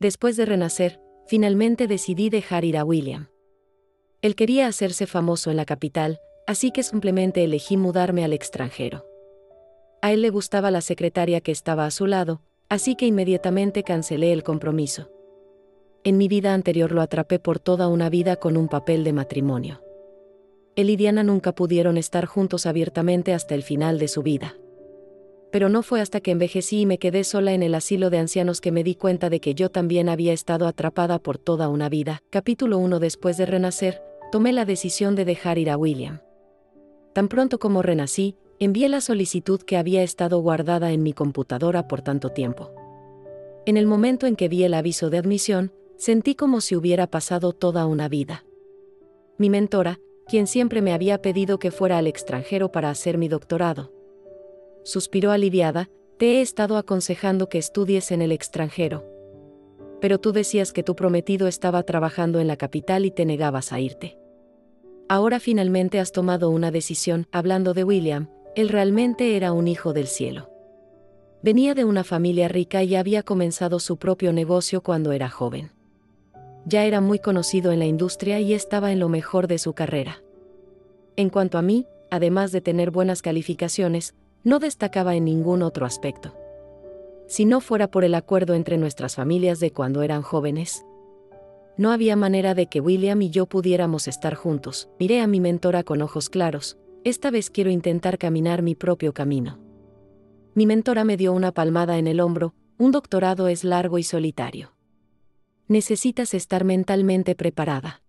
Después de renacer, finalmente decidí dejar ir a William. Él quería hacerse famoso en la capital, así que simplemente elegí mudarme al extranjero. A él le gustaba la secretaria que estaba a su lado, así que inmediatamente cancelé el compromiso. En mi vida anterior lo atrapé por toda una vida con un papel de matrimonio. Él y Diana nunca pudieron estar juntos abiertamente hasta el final de su vida. Pero no fue hasta que envejecí y me quedé sola en el asilo de ancianos que me di cuenta de que yo también había estado atrapada por toda una vida. Capítulo 1. Después de renacer, tomé la decisión de dejar ir a William. Tan pronto como renací, envié la solicitud que había estado guardada en mi computadora por tanto tiempo. En el momento en que vi el aviso de admisión, sentí como si hubiera pasado toda una vida. Mi mentora, quien siempre me había pedido que fuera al extranjero para hacer mi doctorado, suspiró aliviada: te he estado aconsejando que estudies en el extranjero. Pero tú decías que tu prometido estaba trabajando en la capital y te negabas a irte. Ahora finalmente has tomado una decisión. Hablando de William, él realmente era un hijo del cielo. Venía de una familia rica y había comenzado su propio negocio cuando era joven. Ya era muy conocido en la industria y estaba en lo mejor de su carrera. En cuanto a mí, además de tener buenas calificaciones, no destacaba en ningún otro aspecto. Si no fuera por el acuerdo entre nuestras familias de cuando eran jóvenes, no había manera de que William y yo pudiéramos estar juntos. Miré a mi mentora con ojos claros: esta vez quiero intentar caminar mi propio camino. Mi mentora me dio una palmada en el hombro: un doctorado es largo y solitario. Necesitas estar mentalmente preparada.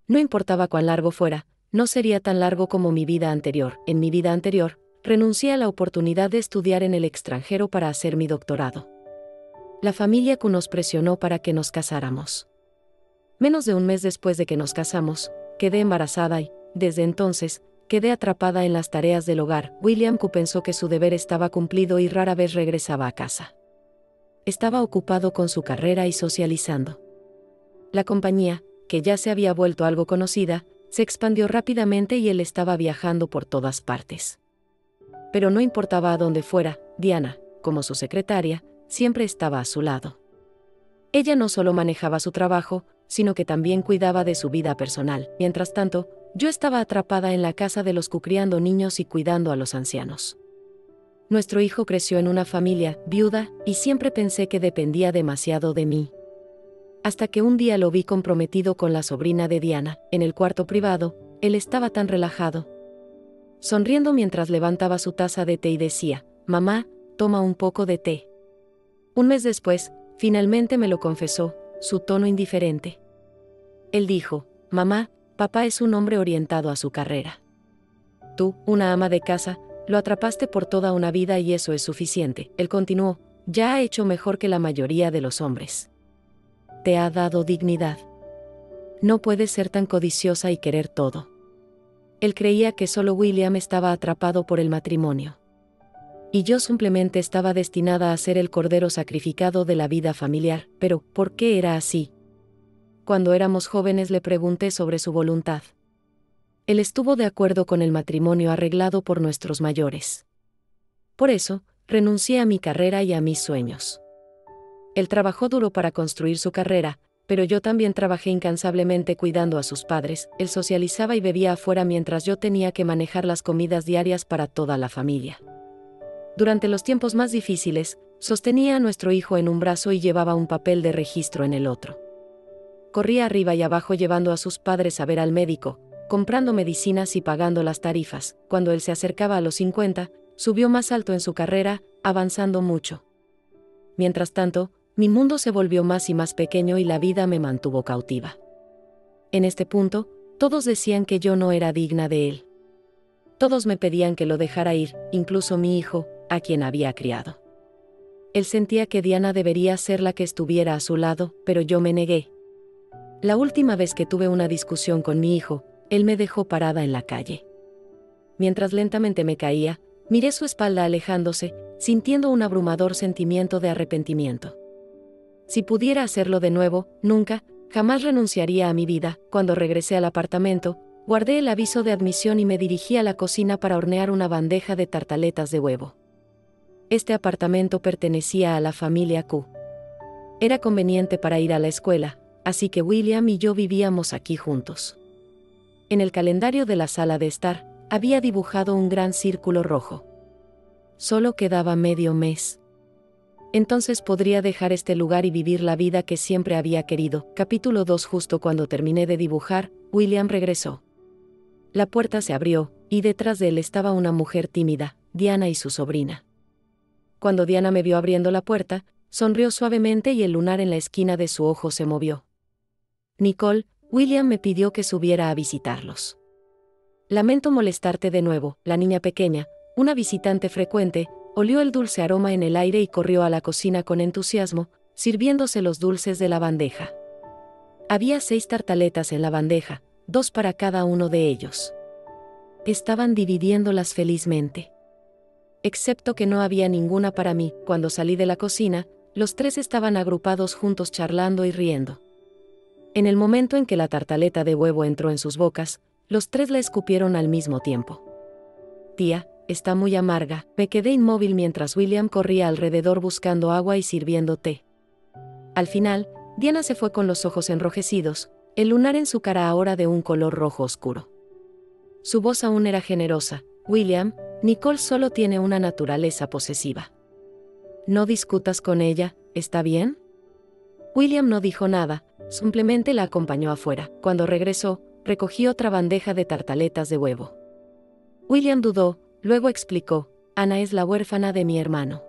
No importaba cuán largo fuera, no sería tan largo como mi vida anterior. En mi vida anterior, renuncié a la oportunidad de estudiar en el extranjero para hacer mi doctorado. La familia Q nos presionó para que nos casáramos. Menos de un mes después de que nos casamos, quedé embarazada y, desde entonces, quedé atrapada en las tareas del hogar. William Q pensó que su deber estaba cumplido y rara vez regresaba a casa. Estaba ocupado con su carrera y socializando. La compañía, que ya se había vuelto algo conocida, se expandió rápidamente y él estaba viajando por todas partes. Pero no importaba a dónde fuera, Diana, como su secretaria, siempre estaba a su lado. Ella no solo manejaba su trabajo, sino que también cuidaba de su vida personal. Mientras tanto, yo estaba atrapada en la casa de los Q criando niños y cuidando a los ancianos. Nuestro hijo creció en una familia viuda y siempre pensé que dependía demasiado de mí. Hasta que un día lo vi comprometido con la sobrina de Diana. En el cuarto privado, él estaba tan relajado, sonriendo mientras levantaba su taza de té y decía: mamá, toma un poco de té. Un mes después, finalmente me lo confesó, su tono indiferente. Él dijo: mamá, papá es un hombre orientado a su carrera. Tú, una ama de casa, lo atrapaste por toda una vida y eso es suficiente. Él continuó: ya ha hecho mejor que la mayoría de los hombres. Te ha dado dignidad. No puedes ser tan codiciosa y querer todo. Él creía que solo William estaba atrapado por el matrimonio. Y yo simplemente estaba destinada a ser el cordero sacrificado de la vida familiar. Pero, ¿por qué era así? Cuando éramos jóvenes le pregunté sobre su voluntad. Él estuvo de acuerdo con el matrimonio arreglado por nuestros mayores. Por eso, renuncié a mi carrera y a mis sueños. Él trabajó duro para construir su carrera, pero yo también trabajé incansablemente cuidando a sus padres. Él socializaba y bebía afuera mientras yo tenía que manejar las comidas diarias para toda la familia. Durante los tiempos más difíciles, sostenía a nuestro hijo en un brazo y llevaba un papel de registro en el otro. Corría arriba y abajo llevando a sus padres a ver al médico, comprando medicinas y pagando las tarifas. Cuando él se acercaba a los 50, subió más alto en su carrera, avanzando mucho. Mientras tanto, mi mundo se volvió más y más pequeño y la vida me mantuvo cautiva. En este punto, todos decían que yo no era digna de él. Todos me pedían que lo dejara ir, incluso mi hijo, a quien había criado. Él sentía que Diana debería ser la que estuviera a su lado, pero yo me negué. La última vez que tuve una discusión con mi hijo, él me dejó parada en la calle. Mientras lentamente me caía, miré su espalda alejándose, sintiendo un abrumador sentimiento de arrepentimiento. Si pudiera hacerlo de nuevo, nunca, jamás renunciaría a mi vida. Cuando regresé al apartamento, guardé el aviso de admisión y me dirigí a la cocina para hornear una bandeja de tartaletas de huevo. Este apartamento pertenecía a la familia Q. Era conveniente para ir a la escuela, así que William y yo vivíamos aquí juntos. En el calendario de la sala de estar, había dibujado un gran círculo rojo. Solo quedaba medio mes. Entonces podría dejar este lugar y vivir la vida que siempre había querido. Capítulo 2. Justo cuando terminé de dibujar, William regresó. La puerta se abrió, y detrás de él estaba una mujer tímida, Diana y su sobrina. Cuando Diana me vio abriendo la puerta, sonrió suavemente y el lunar en la esquina de su ojo se movió. Nicole, William me pidió que subiera a visitarlos. Lamento molestarte de nuevo, la niña pequeña, una visitante frecuente, olió el dulce aroma en el aire y corrió a la cocina con entusiasmo, sirviéndose los dulces de la bandeja. Había 6 tartaletas en la bandeja, 2 para cada uno de ellos. Estaban dividiéndolas felizmente. Excepto que no había ninguna para mí. Cuando salí de la cocina, los 3 estaban agrupados juntos charlando y riendo. En el momento en que la tartaleta de huevo entró en sus bocas, los 3 la escupieron al mismo tiempo. Tía, está muy amarga. Me quedé inmóvil mientras William corría alrededor buscando agua y sirviendo té. Al final, Diana se fue con los ojos enrojecidos, el lunar en su cara ahora de un color rojo oscuro. Su voz aún era generosa. William, Nicole solo tiene una naturaleza posesiva. No discutas con ella, ¿está bien? William no dijo nada, simplemente la acompañó afuera. Cuando regresó, recogí otra bandeja de tartaletas de huevo. William dudó, luego explicó: Ana es la huérfana de mi hermano.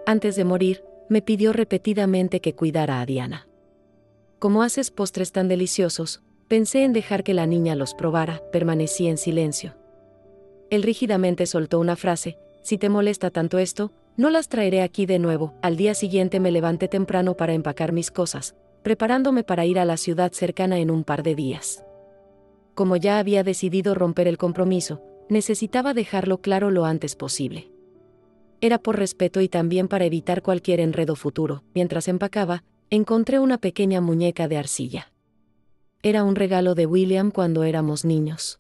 Antes de morir, me pidió repetidamente que cuidara a Diana. Como haces postres tan deliciosos, pensé en dejar que la niña los probara. Permanecí en silencio. Él rígidamente soltó una frase: si te molesta tanto esto, no las traeré aquí de nuevo. Al día siguiente me levanté temprano para empacar mis cosas, preparándome para ir a la ciudad cercana en un par de días. Como ya había decidido romper el compromiso, necesitaba dejarlo claro lo antes posible. Era por respeto y también para evitar cualquier enredo futuro. Mientras empacaba, encontré una pequeña muñeca de arcilla. Era un regalo de William cuando éramos niños.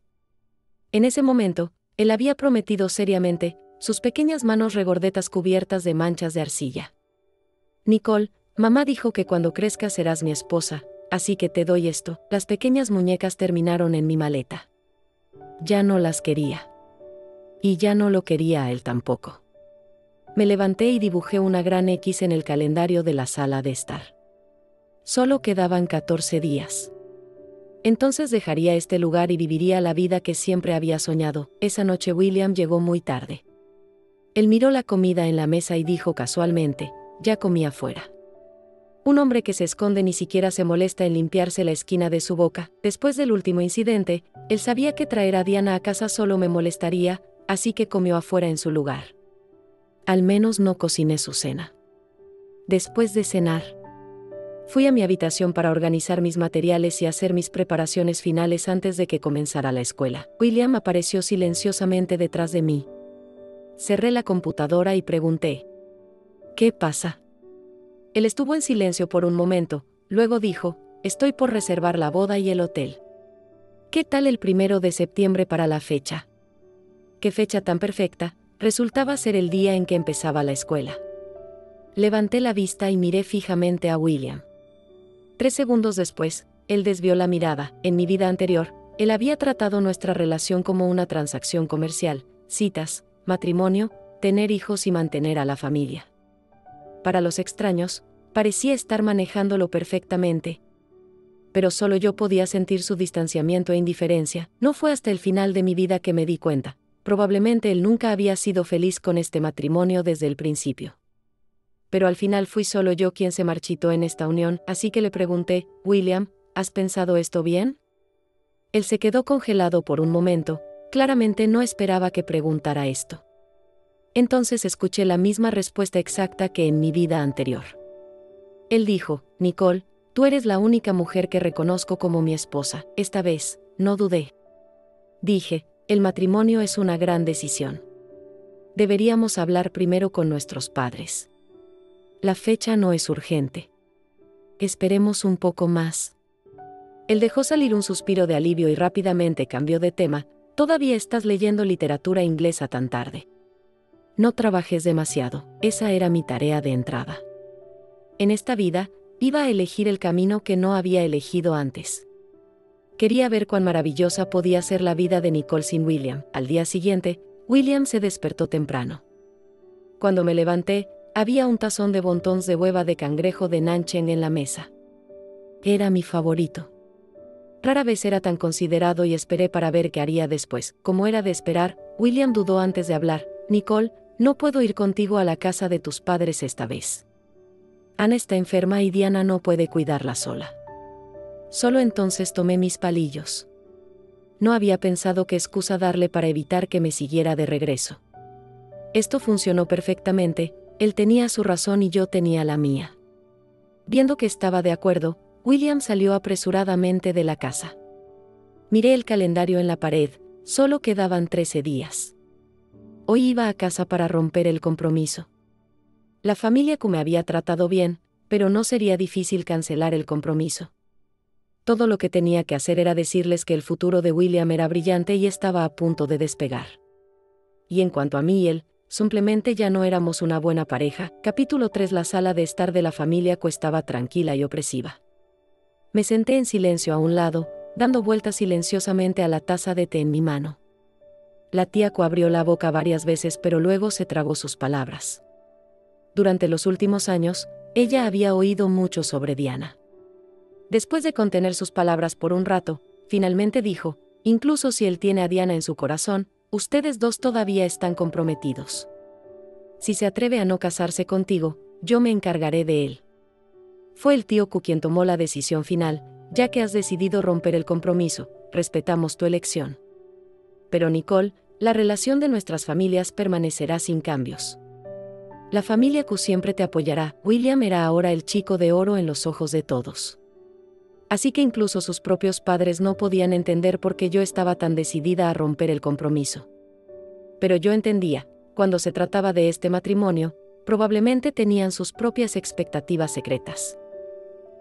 En ese momento, él había prometido seriamente, sus pequeñas manos regordetas cubiertas de manchas de arcilla. Nicole, mamá dijo que cuando crezcas serás mi esposa, así que te doy esto. Las pequeñas muñecas terminaron en mi maleta. Ya no las quería. Y ya no lo quería a él tampoco. Me levanté y dibujé una gran X en el calendario de la sala de estar. Solo quedaban 14 días. Entonces dejaría este lugar y viviría la vida que siempre había soñado. Esa noche William llegó muy tarde. Él miró la comida en la mesa y dijo casualmente: ya comí afuera. Un hombre que se esconde ni siquiera se molesta en limpiarse la esquina de su boca. Después del último incidente, él sabía que traer a Diana a casa solo me molestaría, así que comió afuera en su lugar. Al menos no cociné su cena. Después de cenar, fui a mi habitación para organizar mis materiales y hacer mis preparaciones finales antes de que comenzara la escuela. William apareció silenciosamente detrás de mí. Cerré la computadora y pregunté: ¿qué pasa? Él estuvo en silencio por un momento, luego dijo: estoy por reservar la boda y el hotel. ¿Qué tal el 1 de septiembre para la fecha? ¿Qué fecha tan perfecta? Resultaba ser el día en que empezaba la escuela. Levanté la vista y miré fijamente a William. 3 segundos después, él desvió la mirada. En mi vida anterior, él había tratado nuestra relación como una transacción comercial: citas, matrimonio, tener hijos y mantener a la familia. Para los extraños, parecía estar manejándolo perfectamente. Pero solo yo podía sentir su distanciamiento e indiferencia. No fue hasta el final de mi vida que me di cuenta. Probablemente él nunca había sido feliz con este matrimonio desde el principio. Pero al final fui solo yo quien se marchitó en esta unión, así que le pregunté: William, ¿has pensado esto bien? Él se quedó congelado por un momento, claramente no esperaba que preguntara esto. Entonces escuché la misma respuesta exacta que en mi vida anterior. Él dijo: Nicole, tú eres la única mujer que reconozco como mi esposa. Esta vez, no dudé. Dije: el matrimonio es una gran decisión. Deberíamos hablar primero con nuestros padres. La fecha no es urgente. Esperemos un poco más. Él dejó salir un suspiro de alivio y rápidamente cambió de tema: ¿todavía estás leyendo literatura inglesa tan tarde? No trabajes demasiado, esa era mi tarea de entrada. En esta vida, iba a elegir el camino que no había elegido antes. Quería ver cuán maravillosa podía ser la vida de Nicole sin William. Al día siguiente, William se despertó temprano. Cuando me levanté, había un tazón de bontons de hueva de cangrejo de Nanchen en la mesa. Era mi favorito. Rara vez era tan considerado y esperé para ver qué haría después. Como era de esperar, William dudó antes de hablar. Nicole, no puedo ir contigo a la casa de tus padres esta vez. Ana está enferma y Diana no puede cuidarla sola. Solo entonces tomé mis palillos. No había pensado qué excusa darle para evitar que me siguiera de regreso. Esto funcionó perfectamente, él tenía su razón y yo tenía la mía. Viendo que estaba de acuerdo, William salió apresuradamente de la casa. Miré el calendario en la pared, solo quedaban 13 días. Hoy iba a casa para romper el compromiso. La familia Q me había tratado bien, pero no sería difícil cancelar el compromiso. Todo lo que tenía que hacer era decirles que el futuro de William era brillante y estaba a punto de despegar. Y en cuanto a mí y él, simplemente ya no éramos una buena pareja. Capítulo 3. La sala de estar de la familia Q estaba tranquila y opresiva. Me senté en silencio a un lado, dando vueltas silenciosamente a la taza de té en mi mano. La tía Q abrió la boca varias veces pero luego se tragó sus palabras. Durante los últimos años, ella había oído mucho sobre Diana. Después de contener sus palabras por un rato, finalmente dijo, incluso si él tiene a Diana en su corazón, ustedes dos todavía están comprometidos. Si se atreve a no casarse contigo, yo me encargaré de él. Fue el tío Q quien tomó la decisión final, ya que has decidido romper el compromiso, respetamos tu elección. Pero Nicole, la relación de nuestras familias permanecerá sin cambios. La familia Q siempre te apoyará. William era ahora el chico de oro en los ojos de todos. Así que incluso sus propios padres no podían entender por qué yo estaba tan decidida a romper el compromiso. Pero yo entendía, cuando se trataba de este matrimonio, probablemente tenían sus propias expectativas secretas.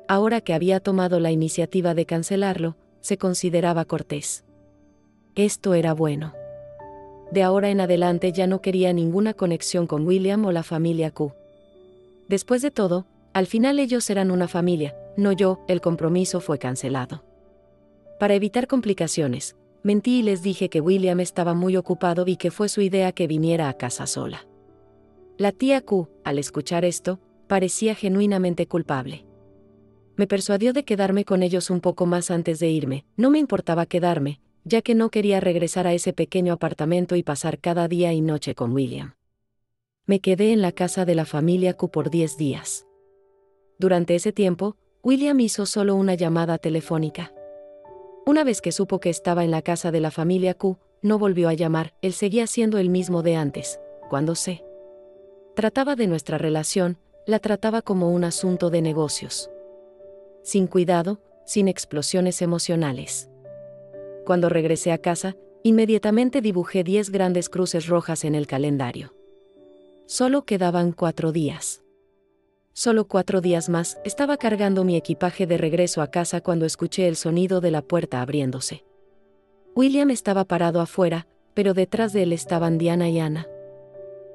Ahora que había tomado la iniciativa de cancelarlo, se consideraba cortés. Esto era bueno. De ahora en adelante ya no quería ninguna conexión con William o la familia Q. Después de todo, al final ellos eran una familia, no yo. El compromiso fue cancelado. Para evitar complicaciones, mentí y les dije que William estaba muy ocupado y que fue su idea que viniera a casa sola. La tía Q, al escuchar esto, parecía genuinamente culpable. Me persuadió de quedarme con ellos un poco más antes de irme. No me importaba quedarme, ya que no quería regresar a ese pequeño apartamento y pasar cada día y noche con William. Me quedé en la casa de la familia Q por 10 días. Durante ese tiempo, William hizo solo una llamada telefónica. Una vez que supo que estaba en la casa de la familia Q, no volvió a llamar. Él seguía siendo el mismo de antes. Cuando se trataba de nuestra relación, la trataba como un asunto de negocios. Sin cuidado, sin explosiones emocionales. Cuando regresé a casa, inmediatamente dibujé 10 grandes cruces rojas en el calendario. Solo quedaban 4 días. Solo 4 días más. Estaba cargando mi equipaje de regreso a casa cuando escuché el sonido de la puerta abriéndose. William estaba parado afuera, pero detrás de él estaban Diana y Ana.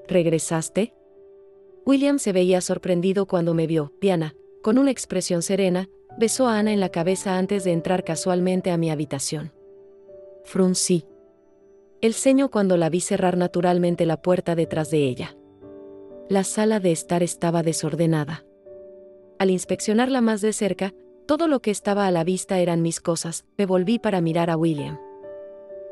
¿Regresaste? William se veía sorprendido cuando me vio. Diana, con una expresión serena, besó a Ana en la cabeza antes de entrar casualmente a mi habitación. Fruncí el ceño cuando la vi cerrar naturalmente la puerta detrás de ella. La sala de estar estaba desordenada. Al inspeccionarla más de cerca, todo lo que estaba a la vista eran mis cosas. Me volví para mirar a William.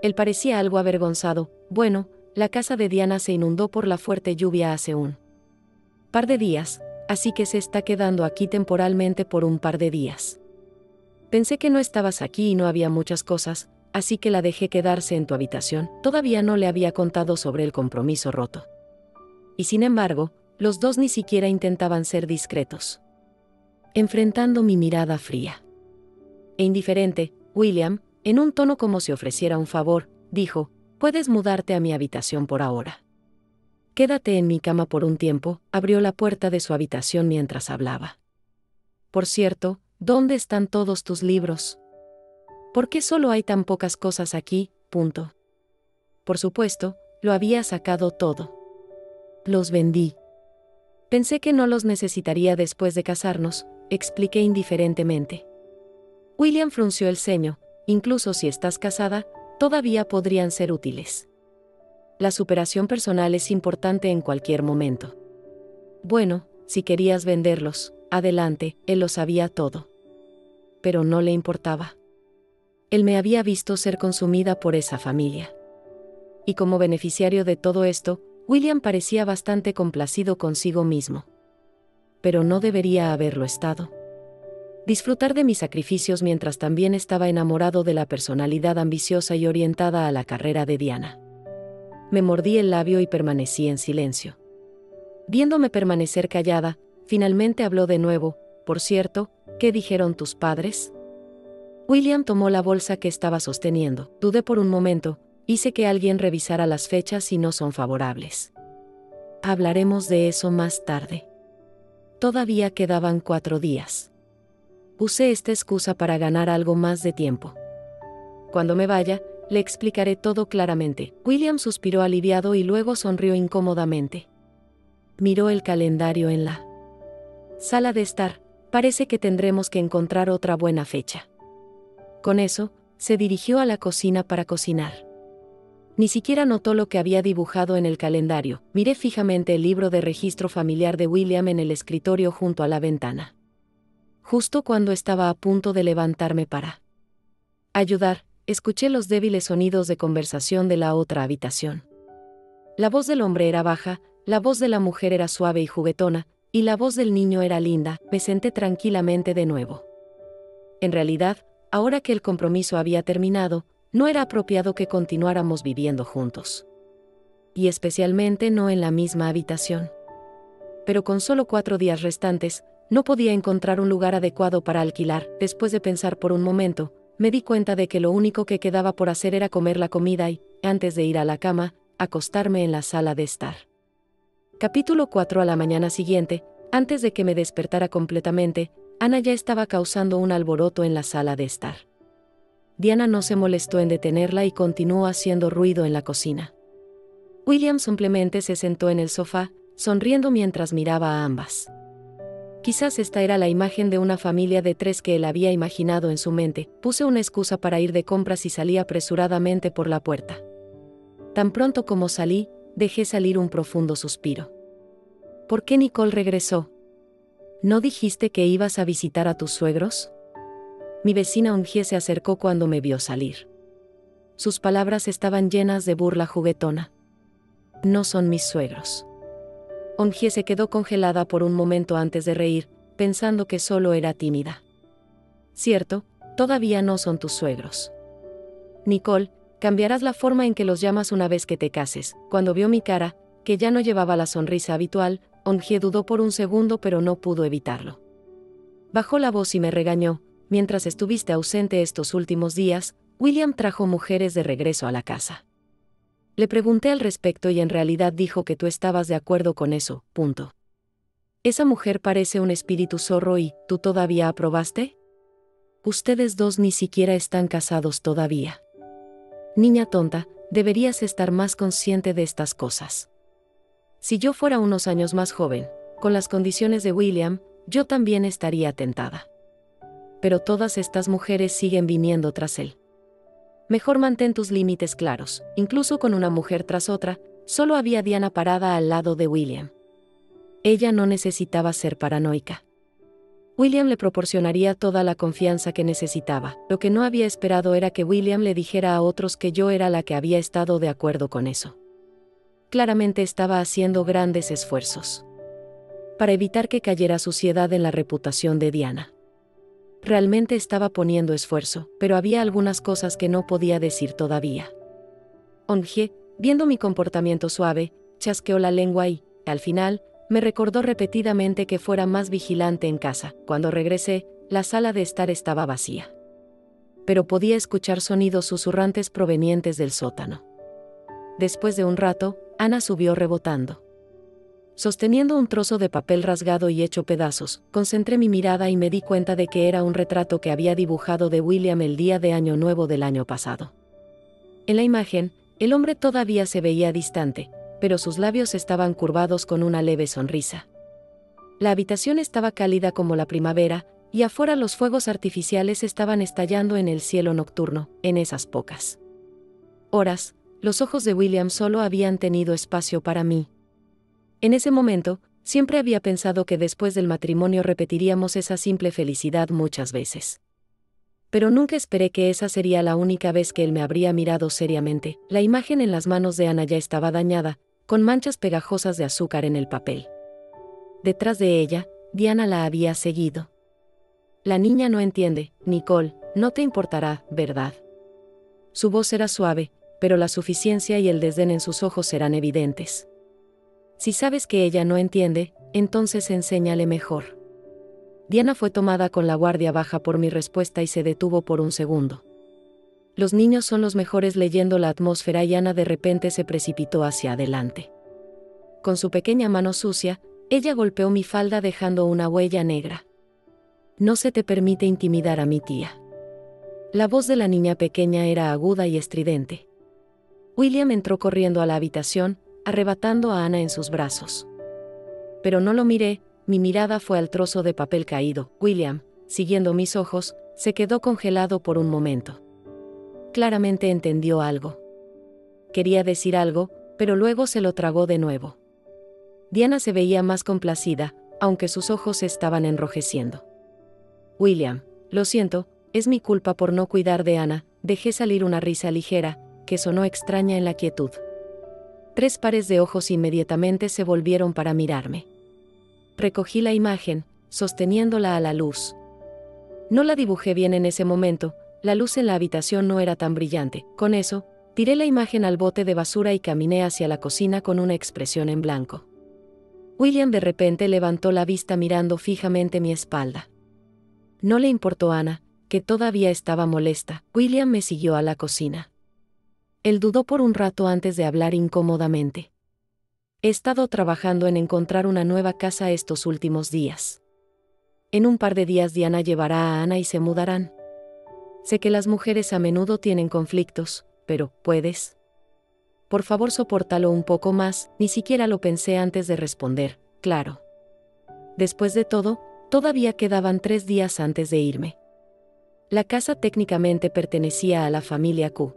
Él parecía algo avergonzado. Bueno, la casa de Diana se inundó por la fuerte lluvia hace un par de días, así que se está quedando aquí temporalmente por un par de días. Pensé que no estabas aquí y no había muchas cosas, así que la dejé quedarse en tu habitación. Todavía no le había contado sobre el compromiso roto. Y sin embargo, los dos ni siquiera intentaban ser discretos. Enfrentando mi mirada fría e indiferente, William, en un tono como si ofreciera un favor, dijo, puedes mudarte a mi habitación por ahora. Quédate en mi cama por un tiempo. Abrió la puerta de su habitación mientras hablaba. Por cierto, ¿dónde están todos tus libros? ¿Por qué solo hay tan pocas cosas aquí? Punto. Por supuesto, lo había sacado todo. Los vendí. Pensé que no los necesitaría después de casarnos, expliqué indiferentemente. William frunció el ceño. Incluso si estás casada, todavía podrían ser útiles. La superación personal es importante en cualquier momento. Bueno, si querías venderlos, adelante, él lo sabía todo. Pero no le importaba. Él me había visto ser consumida por esa familia. Y como beneficiario de todo esto, William parecía bastante complacido consigo mismo. Pero no debería haberlo estado. Disfrutar de mis sacrificios mientras también estaba enamorado de la personalidad ambiciosa y orientada a la carrera de Diana. Me mordí el labio y permanecí en silencio. Viéndome permanecer callada, finalmente habló de nuevo. Por cierto, ¿qué dijeron tus padres? William tomó la bolsa que estaba sosteniendo. Dudé por un momento. Hice que alguien revisara las fechas y no son favorables. Hablaremos de eso más tarde. Todavía quedaban 4 días. Usé esta excusa para ganar algo más de tiempo. Cuando me vaya, le explicaré todo claramente. William suspiró aliviado y luego sonrió incómodamente. Miró el calendario en la sala de estar. Parece que tendremos que encontrar otra buena fecha. Con eso, se dirigió a la cocina para cocinar. Ni siquiera notó lo que había dibujado en el calendario. Miré fijamente el libro de registro familiar de William en el escritorio junto a la ventana. Justo cuando estaba a punto de levantarme para ayudar, escuché los débiles sonidos de conversación de la otra habitación. La voz del hombre era baja, la voz de la mujer era suave y juguetona, y la voz del niño era linda. Me senté tranquilamente de nuevo. En realidad, ahora que el compromiso había terminado, no era apropiado que continuáramos viviendo juntos. Y especialmente no en la misma habitación. Pero con solo 4 días restantes, no podía encontrar un lugar adecuado para alquilar. Después de pensar por un momento, me di cuenta de que lo único que quedaba por hacer era comer la comida y, antes de ir a la cama, acostarme en la sala de estar. Capítulo 4. A la mañana siguiente, antes de que me despertara completamente, Ana ya estaba causando un alboroto en la sala de estar. Diana no se molestó en detenerla y continuó haciendo ruido en la cocina. William simplemente se sentó en el sofá, sonriendo mientras miraba a ambas. Quizás esta era la imagen de una familia de 3 que él había imaginado en su mente. Puse una excusa para ir de compras y salí apresuradamente por la puerta. Tan pronto como salí, dejé salir un profundo suspiro. ¿Por qué Nicole regresó? ¿No dijiste que ibas a visitar a tus suegros? Mi vecina Ungie se acercó cuando me vio salir. Sus palabras estaban llenas de burla juguetona. No son mis suegros. Ongie se quedó congelada por un momento antes de reír, pensando que solo era tímida. Cierto, todavía no son tus suegros. Nicole, cambiarás la forma en que los llamas una vez que te cases. Cuando vio mi cara, que ya no llevaba la sonrisa habitual, Ongie dudó por un segundo pero no pudo evitarlo. Bajó la voz y me regañó. Mientras estuviste ausente estos últimos días, William trajo mujeres de regreso a la casa. Le pregunté al respecto y en realidad dijo que tú estabas de acuerdo con eso, punto. Esa mujer parece un espíritu zorro y, ¿tú todavía aprobaste? Ustedes 2 ni siquiera están casados todavía. Niña tonta, deberías estar más consciente de estas cosas. Si yo fuera unos años más joven, con las condiciones de William, yo también estaría tentada. Pero todas estas mujeres siguen viniendo tras él. Mejor mantén tus límites claros. Incluso con una mujer tras otra, solo había Diana parada al lado de William. Ella no necesitaba ser paranoica. William le proporcionaría toda la confianza que necesitaba. Lo que no había esperado era que William le dijera a otros que yo era la que había estado de acuerdo con eso. Claramente estaba haciendo grandes esfuerzos para evitar que cayera suciedad en la reputación de Diana. Realmente estaba poniendo esfuerzo, pero había algunas cosas que no podía decir todavía. Ongie, viendo mi comportamiento suave, chasqueó la lengua y, al final, me recordó repetidamente que fuera más vigilante en casa. Cuando regresé, la sala de estar estaba vacía. Pero podía escuchar sonidos susurrantes provenientes del sótano. Después de un rato, Ana subió rebotando. Sosteniendo un trozo de papel rasgado y hecho pedazos, concentré mi mirada y me di cuenta de que era un retrato que había dibujado de William el día de Año Nuevo del año pasado. En la imagen, el hombre todavía se veía distante, pero sus labios estaban curvados con una leve sonrisa. La habitación estaba cálida como la primavera, y afuera los fuegos artificiales estaban estallando en el cielo nocturno. En esas pocas horas, los ojos de William solo habían tenido espacio para mí. En ese momento, siempre había pensado que después del matrimonio repetiríamos esa simple felicidad muchas veces. Pero nunca esperé que esa sería la única vez que él me habría mirado seriamente. La imagen en las manos de Ana ya estaba dañada, con manchas pegajosas de azúcar en el papel. Detrás de ella, Diana la había seguido. La niña no entiende, Nicole, no te importará, ¿verdad? Su voz era suave, pero la suficiencia y el desdén en sus ojos eran evidentes. Si sabes que ella no entiende, entonces enséñale mejor. Diana fue tomada con la guardia baja por mi respuesta y se detuvo por un segundo. Los niños son los mejores leyendo la atmósfera y Ana de repente se precipitó hacia adelante. Con su pequeña mano sucia, ella golpeó mi falda dejando una huella negra. No se te permite intimidar a mi tía. La voz de la niña pequeña era aguda y estridente. William entró corriendo a la habitación, arrebatando a Ana en sus brazos. Pero no lo miré, mi mirada fue al trozo de papel caído. William, siguiendo mis ojos, se quedó congelado por un momento. Claramente entendió algo. Quería decir algo, pero luego se lo tragó de nuevo. Diana se veía más complacida, aunque sus ojos estaban enrojeciendo. William, lo siento, es mi culpa por no cuidar de Ana. Dejé salir una risa ligera, que sonó extraña en la quietud. 3 pares de ojos inmediatamente se volvieron para mirarme. Recogí la imagen, sosteniéndola a la luz. No la dibujé bien en ese momento, la luz en la habitación no era tan brillante. Con eso, tiré la imagen al bote de basura y caminé hacia la cocina con una expresión en blanco. William de repente levantó la vista mirando fijamente mi espalda. No le importó a Ana, que todavía estaba molesta. William me siguió a la cocina. Él dudó por un rato antes de hablar incómodamente. He estado trabajando en encontrar una nueva casa estos últimos días. En un par de días Diana llevará a Ana y se mudarán. Sé que las mujeres a menudo tienen conflictos, pero, ¿puedes? Por favor, sopórtalo un poco más. Ni siquiera lo pensé antes de responder, claro. Después de todo, todavía quedaban 3 días antes de irme. La casa técnicamente pertenecía a la familia Q.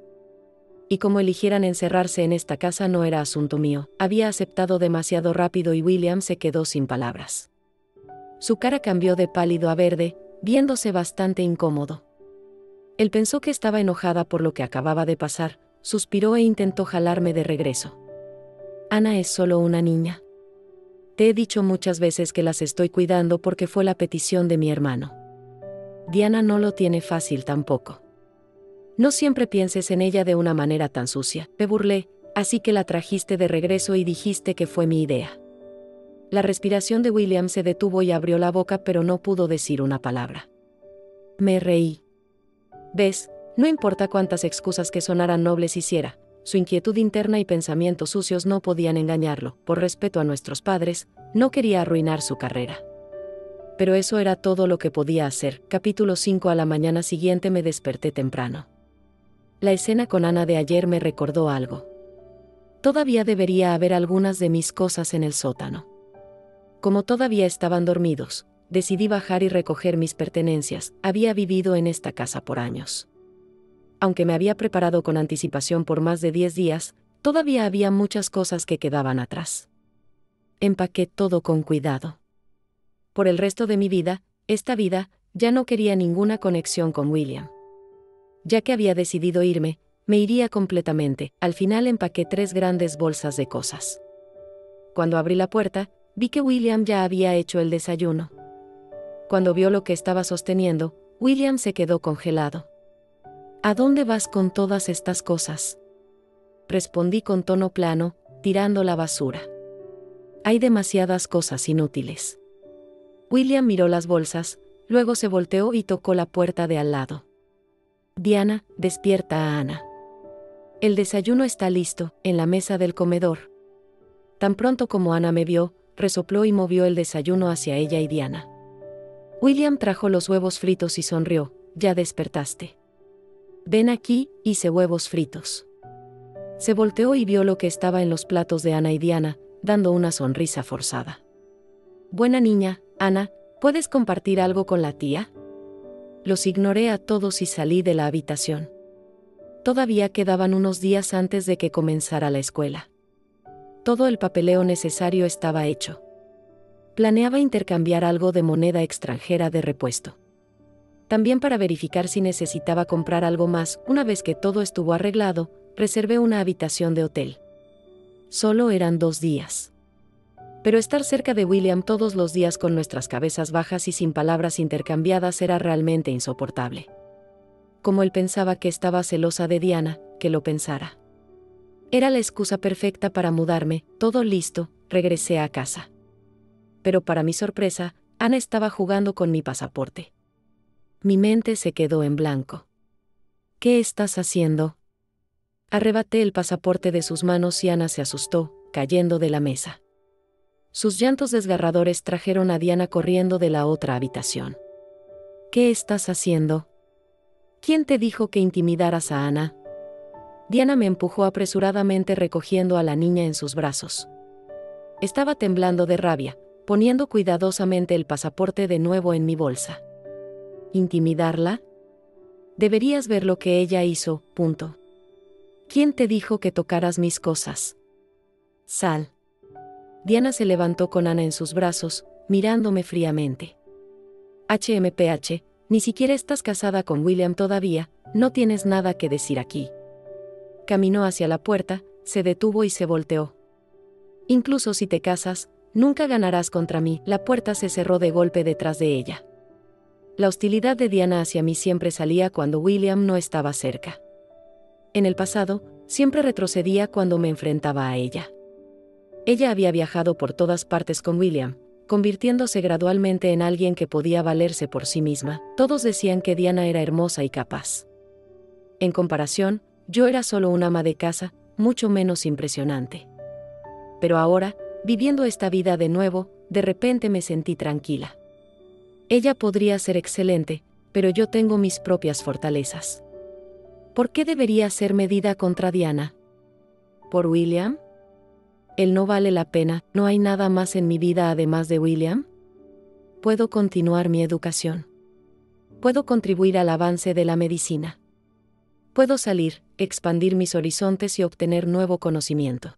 Y como eligieran encerrarse en esta casa no era asunto mío. Había aceptado demasiado rápido y William se quedó sin palabras. Su cara cambió de pálido a verde, viéndose bastante incómodo. Él pensó que estaba enojada por lo que acababa de pasar, suspiró e intentó jalarme de regreso. Ana es solo una niña. Te he dicho muchas veces que las estoy cuidando porque fue la petición de mi hermano. Diana no lo tiene fácil tampoco. No siempre pienses en ella de una manera tan sucia. Me burlé, así que la trajiste de regreso y dijiste que fue mi idea. La respiración de William se detuvo y abrió la boca pero no pudo decir una palabra. Me reí. ¿Ves? No importa cuántas excusas que sonaran nobles hiciera, su inquietud interna y pensamientos sucios no podían engañarlo. Por respeto a nuestros padres, no quería arruinar su carrera. Pero eso era todo lo que podía hacer. Capítulo 5. A la mañana siguiente me desperté temprano. La escena con Ana de ayer me recordó algo. Todavía debería haber algunas de mis cosas en el sótano. Como todavía estaban dormidos, decidí bajar y recoger mis pertenencias. Había vivido en esta casa por años. Aunque me había preparado con anticipación por más de 10 días, todavía había muchas cosas que quedaban atrás. Empaqué todo con cuidado. Por el resto de mi vida, esta vida, ya no quería ninguna conexión con William. Ya que había decidido irme, me iría completamente. Al final empaqué 3 grandes bolsas de cosas. Cuando abrí la puerta, vi que William ya había hecho el desayuno. Cuando vio lo que estaba sosteniendo, William se quedó congelado. ¿A dónde vas con todas estas cosas? Respondí con tono plano, tirando la basura. Hay demasiadas cosas inútiles. William miró las bolsas, luego se volteó y tocó la puerta de al lado. Diana, despierta a Ana. El desayuno está listo, en la mesa del comedor. Tan pronto como Ana me vio, resopló y movió el desayuno hacia ella y Diana. William trajo los huevos fritos y sonrió. Ya despertaste. Ven aquí, hice huevos fritos. Se volteó y vio lo que estaba en los platos de Ana y Diana, dando una sonrisa forzada. Buena niña, Ana, ¿puedes compartir algo con la tía? Los ignoré a todos y salí de la habitación. Todavía quedaban unos días antes de que comenzara la escuela. Todo el papeleo necesario estaba hecho. Planeaba intercambiar algo de moneda extranjera de repuesto. También para verificar si necesitaba comprar algo más, una vez que todo estuvo arreglado, reservé una habitación de hotel. Solo eran 2 días. Pero estar cerca de William todos los días con nuestras cabezas bajas y sin palabras intercambiadas era realmente insoportable. Como él pensaba que estaba celosa de Diana, que lo pensara. Era la excusa perfecta para mudarme, todo listo, regresé a casa. Pero para mi sorpresa, Ana estaba jugando con mi pasaporte. Mi mente se quedó en blanco. ¿Qué estás haciendo? Arrebaté el pasaporte de sus manos y Ana se asustó, cayendo de la mesa. Sus llantos desgarradores trajeron a Diana corriendo de la otra habitación. ¿Qué estás haciendo? ¿Quién te dijo que intimidaras a Ana? Diana me empujó apresuradamente recogiendo a la niña en sus brazos. Estaba temblando de rabia, poniendo cuidadosamente el pasaporte de nuevo en mi bolsa. ¿Intimidarla? Deberías ver lo que ella hizo, punto. ¿Quién te dijo que tocaras mis cosas? Sal. Diana se levantó con Ana en sus brazos, mirándome fríamente. HMPH, ni siquiera estás casada con William todavía, no tienes nada que decir aquí. Caminó hacia la puerta, se detuvo y se volteó. Incluso si te casas, nunca ganarás contra mí. La puerta se cerró de golpe detrás de ella. La hostilidad de Diana hacia mí siempre salía cuando William no estaba cerca. En el pasado, siempre retrocedía cuando me enfrentaba a ella. Ella había viajado por todas partes con William, convirtiéndose gradualmente en alguien que podía valerse por sí misma. Todos decían que Diana era hermosa y capaz. En comparación, yo era solo una ama de casa, mucho menos impresionante. Pero ahora, viviendo esta vida de nuevo, de repente me sentí tranquila. Ella podría ser excelente, pero yo tengo mis propias fortalezas. ¿Por qué debería ser medida contra Diana? ¿Por William? Él no vale la pena, ¿no hay nada más en mi vida además de William? Puedo continuar mi educación. Puedo contribuir al avance de la medicina. Puedo salir, expandir mis horizontes y obtener nuevo conocimiento.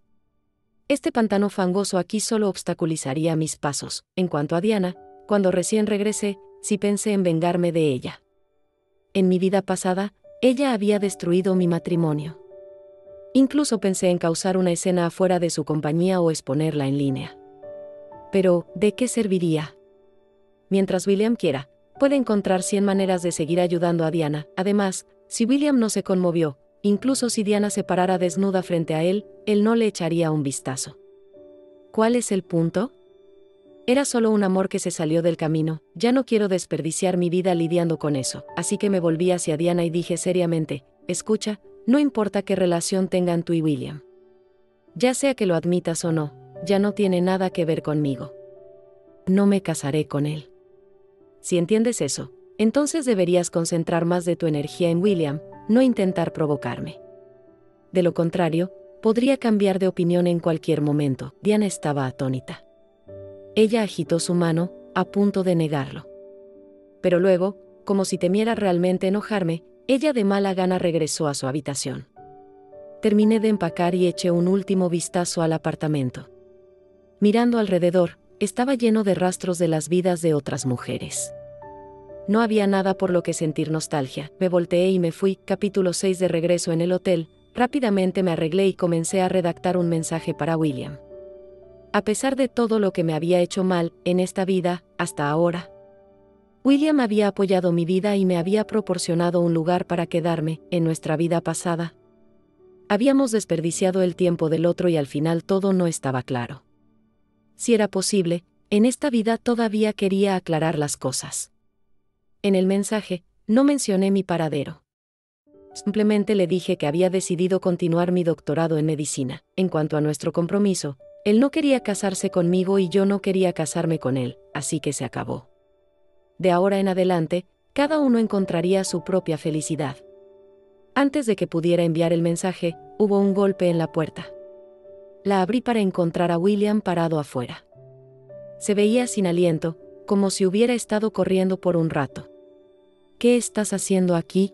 Este pantano fangoso aquí solo obstaculizaría mis pasos. En cuanto a Diana, cuando recién regresé, sí pensé en vengarme de ella. En mi vida pasada, ella había destruido mi matrimonio. Incluso pensé en causar una escena afuera de su compañía o exponerla en línea. Pero, ¿de qué serviría? Mientras William quiera, puede encontrar 100 maneras de seguir ayudando a Diana. Además, si William no se conmovió, incluso si Diana se parara desnuda frente a él no le echaría un vistazo. ¿Cuál es el punto? Era solo un amor que se salió del camino. Ya no quiero desperdiciar mi vida lidiando con eso. Así que me volví hacia Diana y dije seriamente, escucha, no importa qué relación tengan tú y William. Ya sea que lo admitas o no, ya no tiene nada que ver conmigo. No me casaré con él. Si entiendes eso, entonces deberías concentrar más de tu energía en William, no intentar provocarme. De lo contrario, podría cambiar de opinión en cualquier momento. Diana estaba atónita. Ella agitó su mano, a punto de negarlo. Pero luego, como si temiera realmente enojarme, ella de mala gana regresó a su habitación. Terminé de empacar y eché un último vistazo al apartamento. Mirando alrededor, estaba lleno de rastros de las vidas de otras mujeres. No había nada por lo que sentir nostalgia. Me volteé y me fui. Capítulo 6. De regreso en el hotel, rápidamente me arreglé y comencé a redactar un mensaje para William. A pesar de todo lo que me había hecho mal en esta vida, hasta ahora, William había apoyado mi vida y me había proporcionado un lugar para quedarme. En nuestra vida pasada, habíamos desperdiciado el tiempo del otro y al final todo no estaba claro. Si era posible, en esta vida todavía quería aclarar las cosas. En el mensaje, no mencioné mi paradero. Simplemente le dije que había decidido continuar mi doctorado en medicina. En cuanto a nuestro compromiso, él no quería casarse conmigo y yo no quería casarme con él, así que se acabó. De ahora en adelante, cada uno encontraría su propia felicidad. Antes de que pudiera enviar el mensaje, hubo un golpe en la puerta. La abrí para encontrar a William parado afuera. Se veía sin aliento, como si hubiera estado corriendo por un rato. ¿Qué estás haciendo aquí?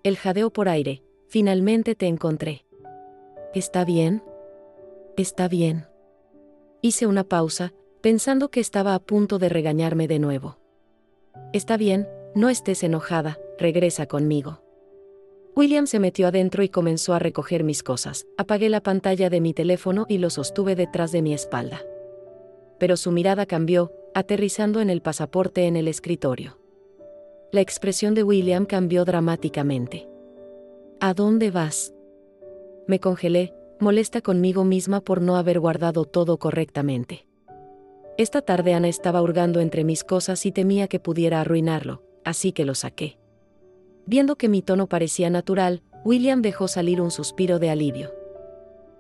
Él jadeó por aire. Finalmente te encontré. ¿Está bien? Está bien. Hice una pausa, pensando que estaba a punto de regañarme de nuevo. Está bien, no estés enojada, regresa conmigo. William se metió adentro y comenzó a recoger mis cosas. Apagué la pantalla de mi teléfono y lo sostuve detrás de mi espalda. Pero su mirada cambió, aterrizando en el pasaporte en el escritorio. La expresión de William cambió dramáticamente. ¿A dónde vas? Me congelé, molesta conmigo misma por no haber guardado todo correctamente. Esta tarde Ana estaba hurgando entre mis cosas y temía que pudiera arruinarlo, así que lo saqué. Viendo que mi tono parecía natural, William dejó salir un suspiro de alivio.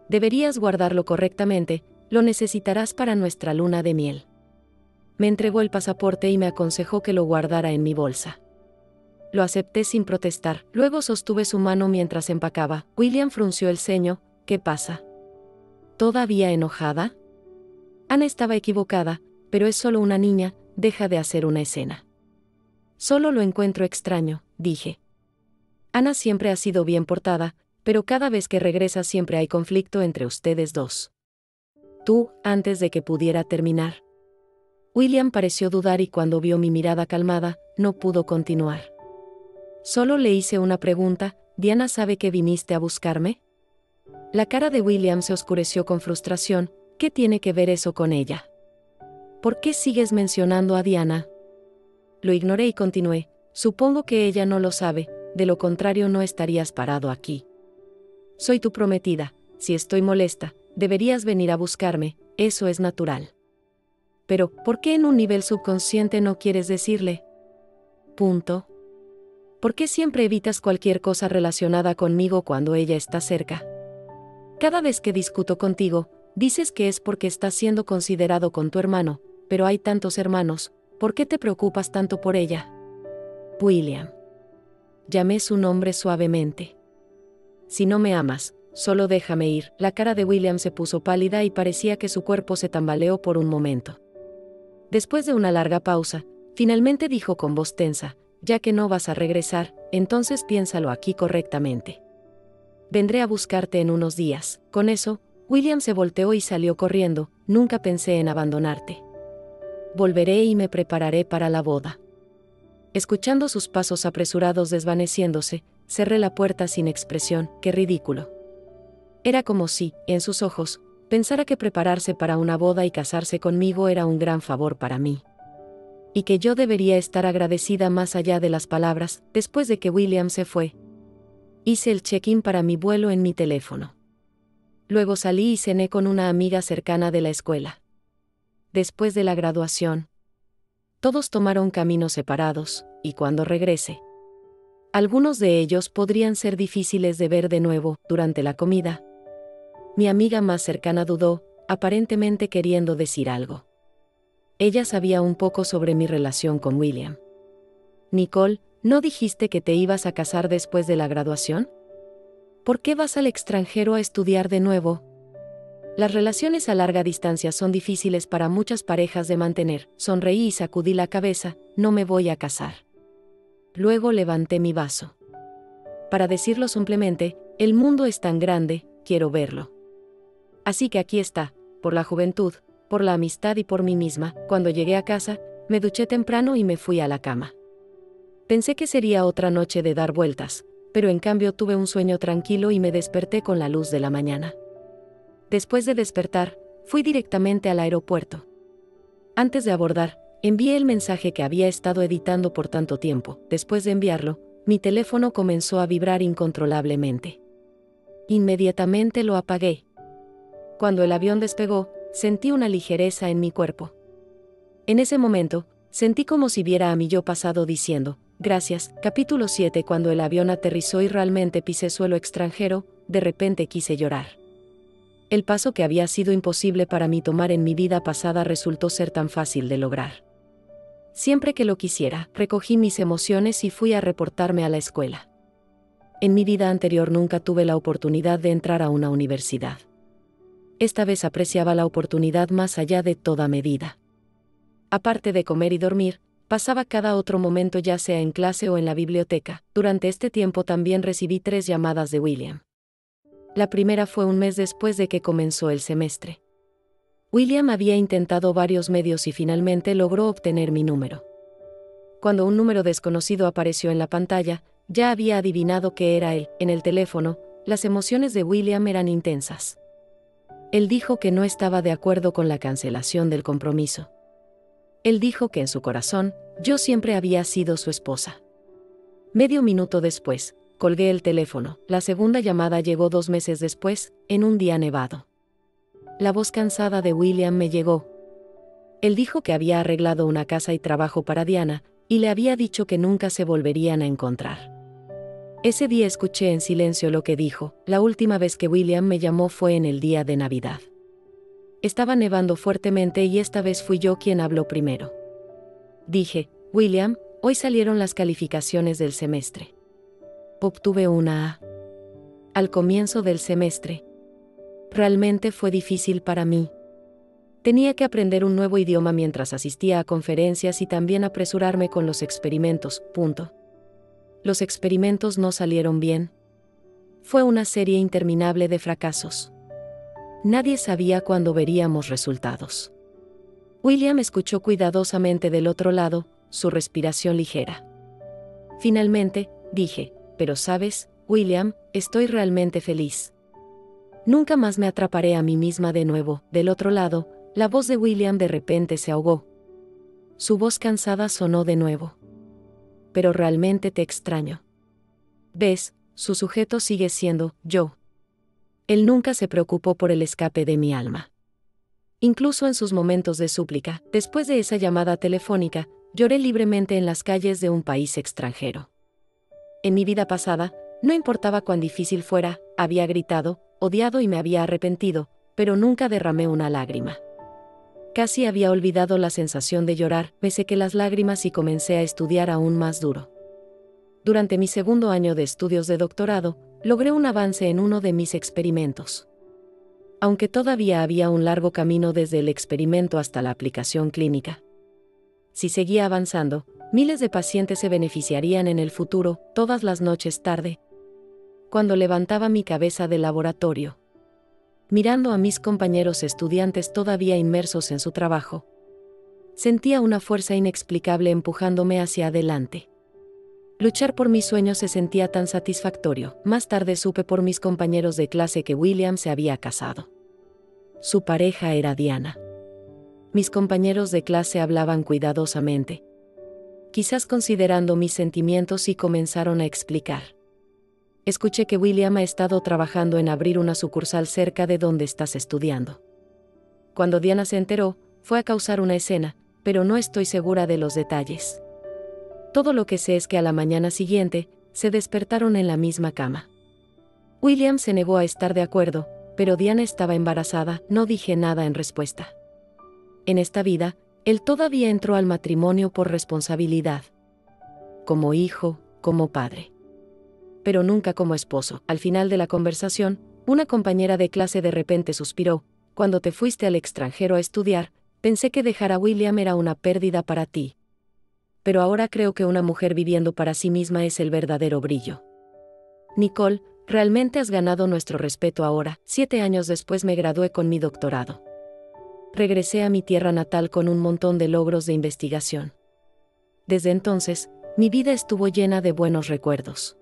Deberías guardarlo correctamente, lo necesitarás para nuestra luna de miel. Me entregó el pasaporte y me aconsejó que lo guardara en mi bolsa. Lo acepté sin protestar, luego sostuve su mano mientras empacaba. William frunció el ceño. ¿Qué pasa? ¿Todavía enojada? Ana estaba equivocada, pero es solo una niña, deja de hacer una escena. Solo lo encuentro extraño, dije. Ana siempre ha sido bien portada, pero cada vez que regresa siempre hay conflicto entre ustedes dos. Tú, antes de que pudiera terminar. William pareció dudar y cuando vio mi mirada calmada, no pudo continuar. Solo le hice una pregunta. ¿Diana sabe que viniste a buscarme? La cara de William se oscureció con frustración. ¿Qué tiene que ver eso con ella? ¿Por qué sigues mencionando a Diana? Lo ignoré y continué. Supongo que ella no lo sabe, de lo contrario no estarías parado aquí. Soy tu prometida, si estoy molesta, deberías venir a buscarme, eso es natural. Pero, ¿por qué en un nivel subconsciente no quieres decirle? Punto. ¿Por qué siempre evitas cualquier cosa relacionada conmigo cuando ella está cerca? Cada vez que discuto contigo, dices que es porque estás siendo considerado con tu hermano, pero hay tantos hermanos, ¿por qué te preocupas tanto por ella? William. Llamé su nombre suavemente. Si no me amas, solo déjame ir. La cara de William se puso pálida y parecía que su cuerpo se tambaleó por un momento. Después de una larga pausa, finalmente dijo con voz tensa, ya que no vas a regresar, entonces piénsalo aquí correctamente. Vendré a buscarte en unos días. Con eso, William se volteó y salió corriendo. Nunca pensé en abandonarte. Volveré y me prepararé para la boda. Escuchando sus pasos apresurados desvaneciéndose, cerré la puerta sin expresión. Qué ridículo. Era como si, en sus ojos, pensara que prepararse para una boda y casarse conmigo era un gran favor para mí. Y que yo debería estar agradecida más allá de las palabras. Después de que William se fue, hice el check-in para mi vuelo en mi teléfono. Luego salí y cené con una amiga cercana de la escuela. Después de la graduación, todos tomaron caminos separados, y cuando regrese, algunos de ellos podrían ser difíciles de ver de nuevo. Durante la comida, mi amiga más cercana dudó, aparentemente queriendo decir algo. Ella sabía un poco sobre mi relación con William. Nicole, ¿no dijiste que te ibas a casar después de la graduación? ¿Por qué vas al extranjero a estudiar de nuevo? Las relaciones a larga distancia son difíciles para muchas parejas de mantener. Sonreí y sacudí la cabeza. No me voy a casar. Luego levanté mi vaso. Para decirlo simplemente, el mundo es tan grande, quiero verlo. Así que aquí está, por la juventud, por la amistad y por mí misma. Cuando llegué a casa, me duché temprano y me fui a la cama. Pensé que sería otra noche de dar vueltas, pero en cambio tuve un sueño tranquilo y me desperté con la luz de la mañana. Después de despertar, fui directamente al aeropuerto. Antes de abordar, envié el mensaje que había estado editando por tanto tiempo. Después de enviarlo, mi teléfono comenzó a vibrar incontrolablemente. Inmediatamente lo apagué. Cuando el avión despegó, sentí una ligereza en mi cuerpo. En ese momento, sentí como si viera a mi yo pasado diciendo, gracias. Capítulo 7. Cuando el avión aterrizó y realmente pisé suelo extranjero, de repente quise llorar. El paso que había sido imposible para mí tomar en mi vida pasada resultó ser tan fácil de lograr. Siempre que lo quisiera, recogí mis emociones y fui a reportarme a la escuela. En mi vida anterior nunca tuve la oportunidad de entrar a una universidad. Esta vez apreciaba la oportunidad más allá de toda medida. Aparte de comer y dormir, pasaba cada otro momento ya sea en clase o en la biblioteca. Durante este tiempo también recibí 3 llamadas de William. La primera fue un mes después de que comenzó el semestre. William había intentado varios medios y finalmente logró obtener mi número. Cuando un número desconocido apareció en la pantalla, ya había adivinado que era él. En el teléfono, las emociones de William eran intensas. Él dijo que no estaba de acuerdo con la cancelación del compromiso. Él dijo que en su corazón, yo siempre había sido su esposa. Medio minuto después, colgué el teléfono. La segunda llamada llegó 2 meses después, en un día nevado. La voz cansada de William me llegó. Él dijo que había arreglado una casa y trabajo para Diana, y le había dicho que nunca se volverían a encontrar. Ese día escuché en silencio lo que dijo. La última vez que William me llamó fue en el día de Navidad. Estaba nevando fuertemente y esta vez fui yo quien habló primero. Dije, William, hoy salieron las calificaciones del semestre. Obtuve una A. Al comienzo del semestre. Realmente fue difícil para mí. Tenía que aprender un nuevo idioma mientras asistía a conferencias y también apresurarme con los experimentos. Los experimentos no salieron bien. Fue una serie interminable de fracasos. Nadie sabía cuándo veríamos resultados. William escuchó cuidadosamente del otro lado, su respiración ligera. Finalmente, dije, pero sabes, William, estoy realmente feliz. Nunca más me atraparé a mí misma de nuevo. Del otro lado, la voz de William de repente se ahogó. Su voz cansada sonó de nuevo. Pero realmente te extraño. ¿Ves? Su sujeto sigue siendo yo. Él nunca se preocupó por el escape de mi alma. Incluso en sus momentos de súplica, después de esa llamada telefónica, lloré libremente en las calles de un país extranjero. En mi vida pasada, no importaba cuán difícil fuera, había gritado, odiado y me había arrepentido, pero nunca derramé una lágrima. Casi había olvidado la sensación de llorar, me sequé las lágrimas y comencé a estudiar aún más duro. Durante mi segundo año de estudios de doctorado, logré un avance en uno de mis experimentos. Aunque todavía había un largo camino desde el experimento hasta la aplicación clínica. Si seguía avanzando, miles de pacientes se beneficiarían en el futuro, todas las noches tarde. Cuando levantaba mi cabeza del laboratorio, mirando a mis compañeros estudiantes todavía inmersos en su trabajo, sentía una fuerza inexplicable empujándome hacia adelante. Luchar por mis sueños se sentía tan satisfactorio. Más tarde supe por mis compañeros de clase que William se había casado. Su pareja era Diana. Mis compañeros de clase hablaban cuidadosamente, quizás considerando mis sentimientos, y comenzaron a explicar. Escuché que William ha estado trabajando en abrir una sucursal cerca de donde estás estudiando. Cuando Diana se enteró, fue a causar una escena, pero no estoy segura de los detalles. Todo lo que sé es que a la mañana siguiente, se despertaron en la misma cama. William se negó a estar de acuerdo, pero Diana estaba embarazada. No dije nada en respuesta. En esta vida, él todavía entró al matrimonio por responsabilidad. Como hijo, como padre. Pero nunca como esposo. Al final de la conversación, una compañera de clase de repente suspiró. Cuando te fuiste al extranjero a estudiar, pensé que dejar a William era una pérdida para ti. Pero ahora creo que una mujer viviendo para sí misma es el verdadero brillo. Nicole, realmente has ganado nuestro respeto ahora. 7 años después me gradué con mi doctorado. Regresé a mi tierra natal con un montón de logros de investigación. Desde entonces, mi vida estuvo llena de buenos recuerdos.